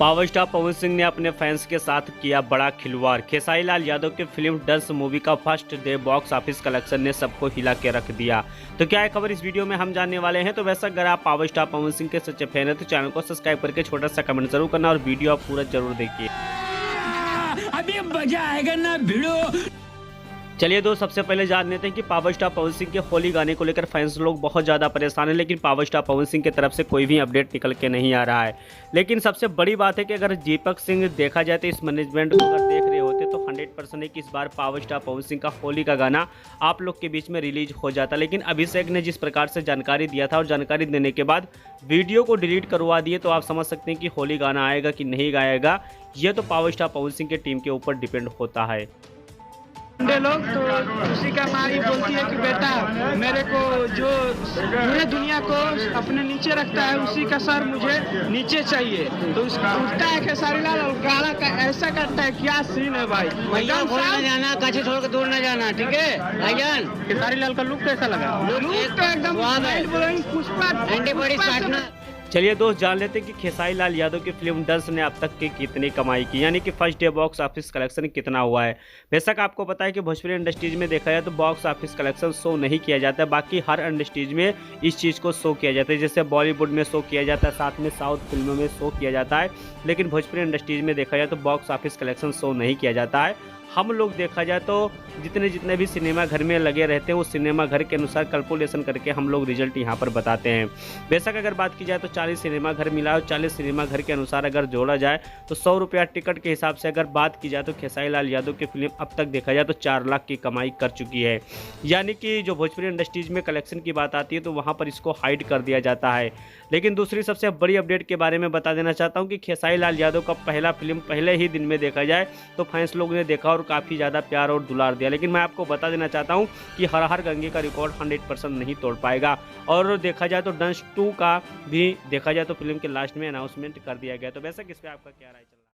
Power star Pawan Singh ने अपने fans के साथ किया बड़ा खिलवाड़। खेसारी लाल यादव की फिल्म डंस मूवी का first day box office collection ने सबको हिला के रख दिया। तो क्या है खबर इस वीडियो में हम जानने वाले हैं। तो वैसा अगर आप पावर स्टार पवन सिंह के सच्चे फैन हैं तो चैनल को सब्सक्राइब करके छोटा सा कमेंट जरूर करना और वीडियो आप पूरा जरूर देखिए। अभी मजा आएगा ना भिड़ो। चलिए दोस्त, सबसे पहले जान लेते हैं कि पावर स्टार पवन सिंह के होली गाने को लेकर फैंस लोग बहुत ज़्यादा परेशान हैं, लेकिन पावर स्टार पवन सिंह की तरफ से कोई भी अपडेट निकल के नहीं आ रहा है। लेकिन सबसे बड़ी बात है कि अगर दीपक सिंह देखा जाए तो इस मैनेजमेंट को अगर देख रहे होते तो 100% है कि इस बार पावर स्टार पवन सिंह का होली का गाना आप लोग के बीच में रिलीज हो जाता। लेकिन अभिषेक ने जिस प्रकार से जानकारी दिया था और जानकारी देने के बाद वीडियो को डिलीट करवा दिए, तो आप समझ सकते हैं कि होली गाना आएगा कि नहीं गाएगा, यह तो पावर स्टार पवन सिंह की टीम के ऊपर डिपेंड होता है। लोग तो उसी का माँ बोलती है कि बेटा मेरे को जो पूरे दुनिया को अपने नीचे रखता है उसी का सर मुझे नीचे चाहिए। तो उठता है खेसारी लाल और गाना का ऐसा करता है, क्या सीन है भाई। भैया ना जाना, काछे छोड़ के दूर ना जाना, ठीक है भाईजान। खेसारी लाल का लुक कैसा लगा? लुक तो एकदम पुष्पा। चलिए दोस्त, जान लेते हैं कि खेसारी लाल यादव की फिल्म डंस ने अब तक की कितनी कमाई की, यानी कि first day box office collection कितना हुआ है। बेशक आपको पता है कि भोजपुरी इंडस्ट्रीज में देखा जाए तो बॉक्स ऑफिस कलेक्शन शो नहीं किया जाता है, बाकी हर इंडस्ट्रीज में इस चीज़ को शो किया जाता है। जैसे बॉलीवुड में शो किया जाता है, साथ में साउथ फिल्मों में शो किया जाता है, लेकिन भोजपुरी इंडस्ट्रीज में देखा जाए तो बॉक्स ऑफिस कलेक्शन शो नहीं किया जाता है। हम लोग देखा जाए तो जितने भी सिनेमा घर में लगे रहते हैं वो सिनेमा घर के अनुसार कैलकुलेशन करके हम लोग रिजल्ट यहाँ पर बताते हैं। बेशक अगर बात की जाए तो 40 सिनेमा घर मिला और 40 सिनेमा घर के अनुसार अगर जोड़ा जाए तो 100 रुपया टिकट के हिसाब से अगर बात की जाए तो खेसारी लाल यादव की फिल्म अब तक देखा जाए तो 4 लाख की कमाई कर चुकी है। यानी कि जो भोजपुरी इंडस्ट्रीज में कलेक्शन की बात आती है तो वहाँ पर इसको हाइड कर दिया जाता है। लेकिन दूसरी सबसे बड़ी अपडेट के बारे में बता देना चाहता हूँ कि खेसारी लाल यादव का पहला फिल्म पहले ही दिन में देखा जाए तो फैंस लोग ने देखा और काफ़ी ज़्यादा प्यार और दुलार दिया। लेकिन मैं आपको बता देना चाहता हूं कि हर हर गंगे का रिकॉर्ड 100% नहीं तोड़ पाएगा। और देखा जाए तो डंस 2 का भी देखा जाए तो फिल्म के लास्ट में अनाउंसमेंट कर दिया गया। तो वैसे किस पे आपका क्या राय चल रहा है?